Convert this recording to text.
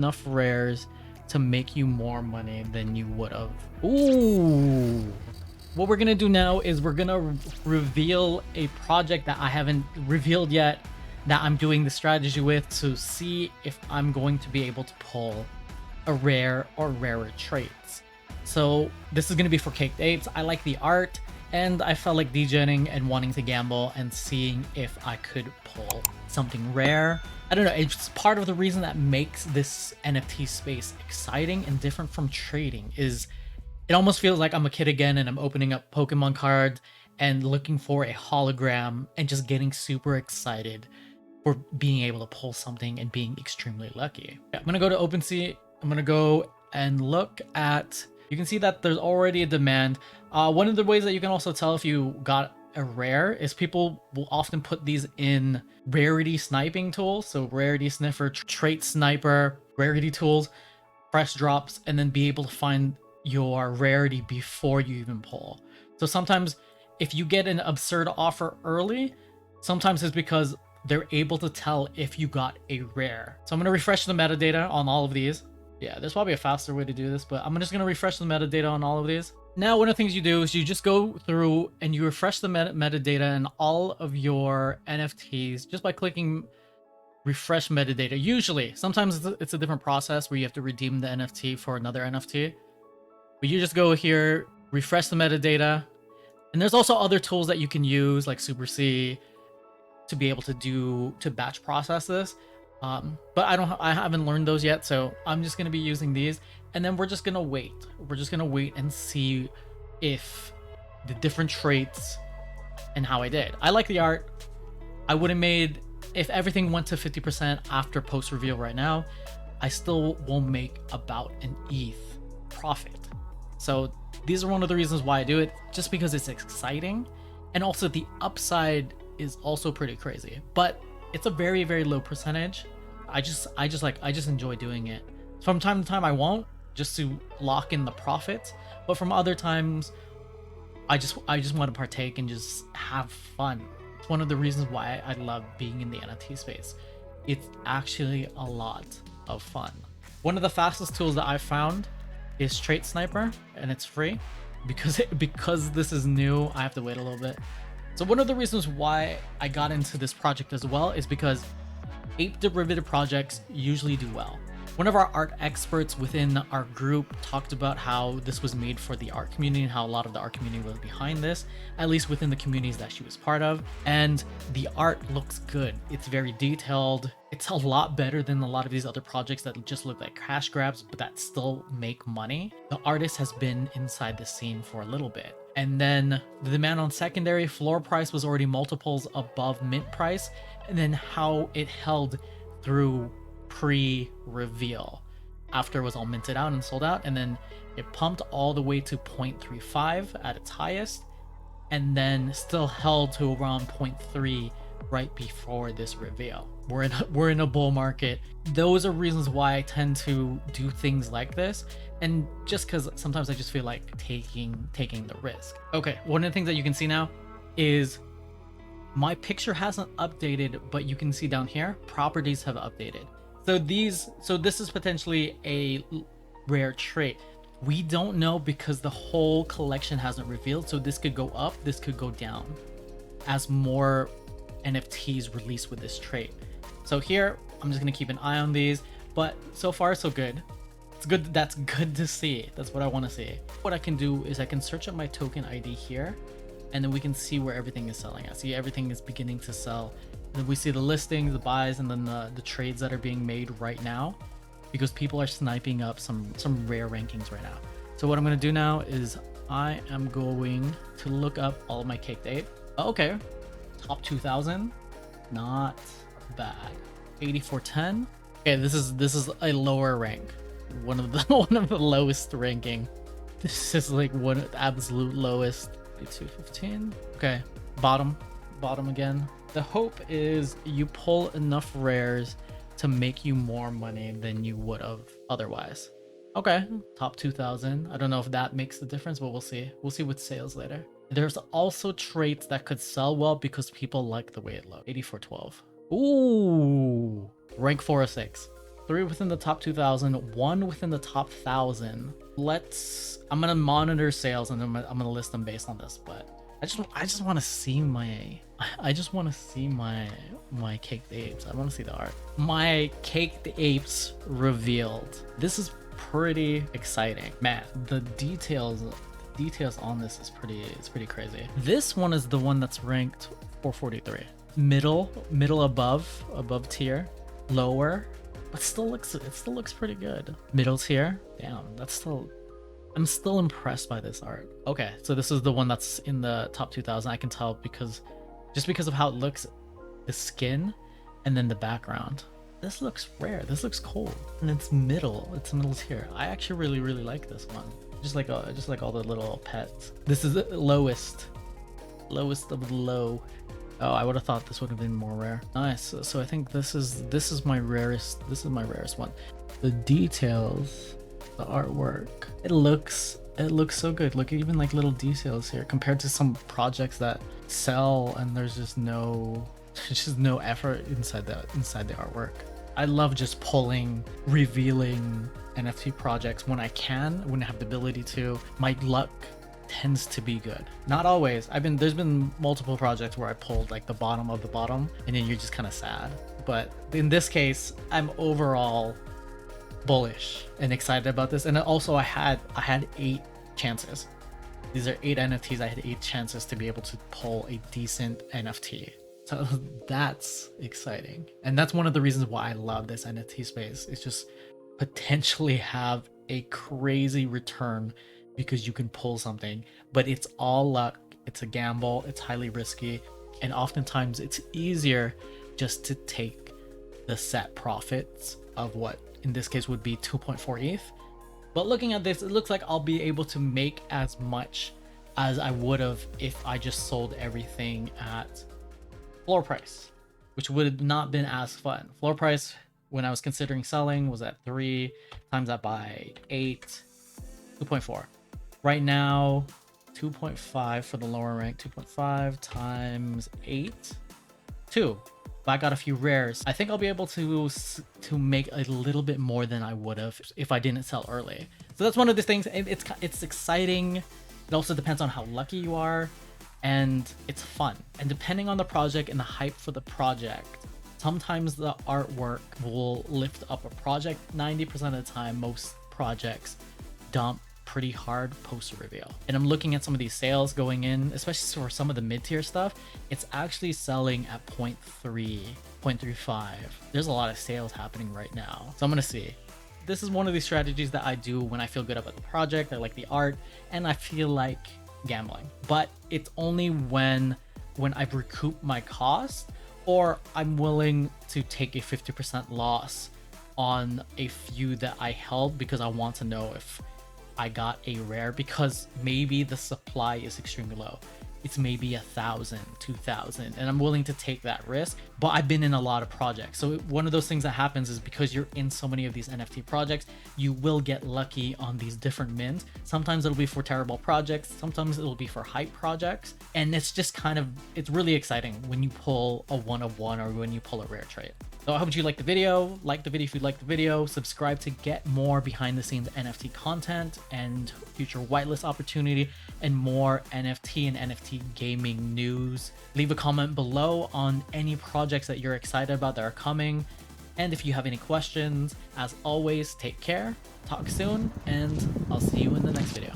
enough rares to make you more money than you would have. Ooh. What we're gonna do now is we're gonna reveal a project that I haven't revealed yet that I'm doing the strategy with to see if I'm going to be able to pull a rare or rarer traits. So this is gonna be for CakedApes. I like the art and I felt like degenning and wanting to gamble and seeing if I could pull something rare. I don't know, it's part of the reason that makes this NFT space exciting and different from trading is it almost feels like I'm a kid again and I'm opening up Pokemon cards and looking for a hologram and just getting super excited for being able to pull something and being extremely lucky. I'm gonna go to OpeaSea. I'm gonna go and look at, you can see that there's already a demand. One of the ways that you can also tell if you got a rare is people will often put these in rarity sniping tools. So rarity sniffer, trait sniper, rarity tools, fresh drops, and then be able to find your rarity before you even pull. So sometimes if you get an absurd offer early, sometimes it's because they're able to tell if you got a rare. So I'm going to refresh the metadata on all of these. Yeah, there's probably a faster way to do this, but I'm just going to refresh the metadata on all of these. Now, one of the things you do is you just go through and you refresh the metadata and all of your NFTs just by clicking refresh metadata. Usually, sometimes it's a different process where you have to redeem the NFT for another NFT. But you just go here, refresh the metadata. And there's also other tools that you can use like OpeaSea to be able to batch process this. But I haven't learned those yet, so I'm just gonna be using these, and then we're just gonna wait. We're just gonna wait and see if the different traits and how I did. I like the art. I would have made, if everything went to 50% after post reveal right now, I still will make about an ETH profit. So these are one of the reasons why I do it, just because it's exciting, and also the upside is also pretty crazy, but it's a very, very low percentage. I just enjoy doing it. From time to time I won't, just to lock in the profits, but from other times I just want to partake and just have fun. It's one of the reasons why I love being in the NFT space. It's actually a lot of fun. One of the fastest tools that I've found is Trait Sniper, and it's free. Because this is new, I have to wait a little bit. So one of the reasons why I got into this project as well is because ape derivative projects usually do well. One of our art experts within our group talked about how this was made for the art community and how a lot of the art community was behind this, at least within the communities that she was part of. And the art looks good. It's very detailed. It's a lot better than a lot of these other projects that just look like cash grabs, but that still make money. The artist has been inside the scene for a little bit. And then the demand on secondary floor price was already multiples above mint price. And then how it held through pre-reveal after it was all minted out and sold out, and then it pumped all the way to 0.35 at its highest, and then still held to around 0.3 right before this reveal. We're in a bull market. Those are reasons why I tend to do things like this, and just because sometimes I just feel like taking the risk. Okay, one of the things that you can see now is my picture hasn't updated, but you can see down here properties have updated. So this is potentially a rare trait. We don't know because the whole collection hasn't revealed. So this could go up, this could go down as more NFTs released with this trait. So here, I'm just gonna keep an eye on these, but so far so good. It's good. That's good to see. That's what I want to see. What I can do is I can search up my token ID here, and then we can see where everything is selling at. See, everything is beginning to sell. Then we see the listings, the buys, and then the trades that are being made right now, because people are sniping up some rare rankings right now. So what I'm going to do now is I am going to look up all of my CakedApe. Oh, okay, top 2,000, not bad. 8410. Okay, this is a lower rank. One of the lowest ranking. This is like one of the absolute lowest. 215. Okay, bottom again. The hope is you pull enough rares to make you more money than you would have otherwise. Okay, top 2,000. I don't know if that makes the difference, but we'll see. We'll see with sales later. There's also traits that could sell well because people like the way it looks. 8412. Ooh, rank 406. 3 within the top 2,000, 1 within the top 1,000. I'm gonna monitor sales and I'm gonna list them based on this, but I just want to see my Caked Apes. I want to see the art. My Caked Apes revealed. This is pretty exciting, man. The details on this is pretty crazy. This one is the one that's ranked 443. Middle above tier, lower, but it still looks pretty good. Middle tier, damn, I'm still impressed by this art. Okay, so this is the one that's in the top 2,000. I can tell because of how it looks, the skin, and then the background. This looks rare. This looks cool, and it's middle tier. I actually really like this one. Just like all the little pets. This is the lowest of the low. Oh, I would have thought this would have been more rare. Nice. So I think this is my rarest. This is my rarest one. The details, the artwork. It looks so good. Look, even like little details here compared to some projects that sell and there's just no effort inside the artwork. I love just revealing NFT projects when I have the ability to. My luck tends to be good. Not always. There's been multiple projects where I pulled like the bottom of the bottom and then you're just kind of sad. But in this case, I'm overall bullish and excited about this. And also I had 8 chances. These are 8 NFTs. I had 8 chances to be able to pull a decent NFT. So that's exciting. And that's one of the reasons why I love this NFT space. It's just potentially have a crazy return because you can pull something, but it's all luck. It's a gamble. It's highly risky. And oftentimes it's easier just to take the set profits of what in this case would be 2.4 ETH. But looking at this, it looks like I'll be able to make as much as I would have if I just sold everything at floor price, which would have not been as fun. Floor price, when I was considering selling, was at 3 times that by 8, 2.4. Right now, 2.5 for the lower rank, 2.5 times 8, 2. But I got a few rares. I think I'll be able to make a little bit more than I would have if I didn't sell early. So that's one of the things. It's exciting. It also depends on how lucky you are, and it's fun. And depending on the project and the hype for the project, sometimes the artwork will lift up a project. 90% of the time, most projects dump pretty hard post reveal. And I'm looking at some of these sales going in, especially for some of the mid-tier stuff. It's actually selling at 0.3, 0.35. There's a lot of sales happening right now. So I'm gonna see. This is one of these strategies that I do when I feel good about the project, I like the art, and I feel like gambling. But it's only when I've recouped my cost or I'm willing to take a 50% loss on a few that I held because I want to know if I got a rare, because maybe the supply is extremely low. It's maybe 1,000, 2,000, and I'm willing to take that risk. But I've been in a lot of projects. So one of those things that happens is because you're in so many of these NFT projects, you will get lucky on these different mints. Sometimes it'll be for terrible projects. Sometimes it'll be for hype projects. And it's just it's really exciting when you pull a 1 of 1 or when you pull a rare trait. So I hope you liked the video. Like the video if you liked the video. Subscribe to get more behind the scenes NFT content and future whitelist opportunity and more NFT and NFT gaming news. Leave a comment below on any projects that you're excited about that are coming. And if you have any questions, as always, take care, talk soon, and I'll see you in the next video.